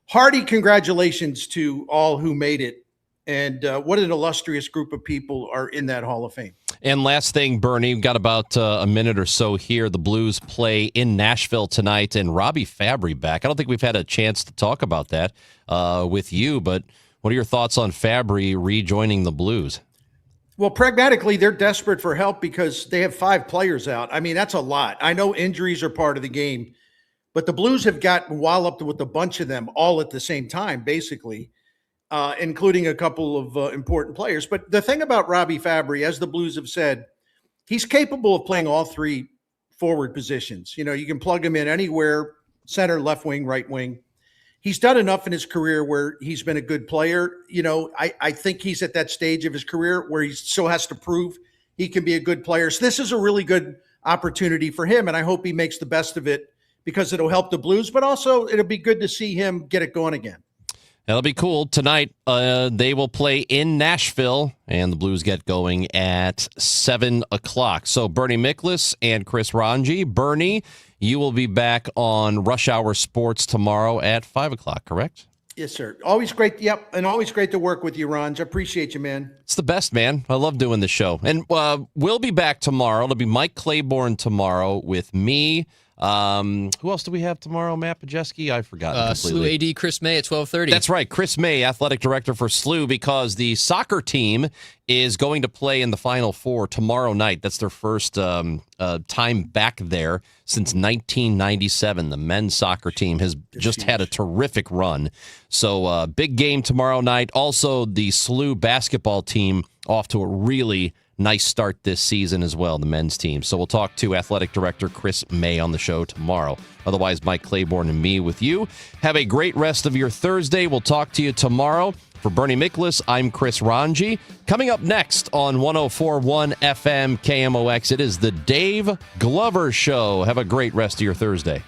Speaker 6: hearty congratulations to all who made it. And what an illustrious group of people are in that Hall of Fame.
Speaker 5: And last thing, Bernie, we've got about a minute or so here. The Blues play in Nashville tonight, and Robbie Fabry back. I don't think we've had a chance to talk about that with you, but what are your thoughts on Fabry rejoining the Blues?
Speaker 6: Well, pragmatically, they're desperate for help because they have 5 players out. I mean, that's a lot. I know injuries are part of the game, but the Blues have gotten walloped with a bunch of them all at the same time, basically. Including a couple of important players. But the thing about Robbie Fabry, as the Blues have said, he's capable of playing all 3 forward positions. You can plug him in anywhere, center, left wing, right wing. He's done enough in his career where he's been a good player. I think he's at that stage of his career where he still has to prove he can be a good player. So this is a really good opportunity for him, and I hope he makes the best of it because it'll help the Blues, but also it'll be good to see him get it going again.
Speaker 5: That'll be cool. Tonight, they will play in Nashville, and the Blues get going at 7 o'clock. So Bernie Miklas and Chris Ranji. Bernie, you will be back on Rush Hour Sports tomorrow at 5 o'clock, correct?
Speaker 6: Yes, sir. Always great. Yep. And always great to work with you, Ron. I appreciate you, man.
Speaker 5: It's the best, man. I love doing the show. And we'll be back tomorrow. It'll be Mike Claiborne tomorrow with me. Who else do we have tomorrow, Matt Pajeski? I've forgotten completely.
Speaker 12: SLU AD Chris May at 12:30.
Speaker 5: That's right, Chris May, athletic director for SLU, because the soccer team is going to play in the Final Four tomorrow night. That's their first time back there since 1997. The men's soccer team has just had a terrific run. So big game tomorrow night. Also, the SLU basketball team off to a really nice start this season as well, the men's team. So we'll talk to athletic director Chris May on the show tomorrow. Otherwise, Mike Claiborne and me with you. Have a great rest of your Thursday. We'll talk to you tomorrow. For Bernie Miklas, I'm Chris Ranji. Coming up next on 104.1 FM KMOX, it is the Dave Glover Show. Have a great rest of your Thursday.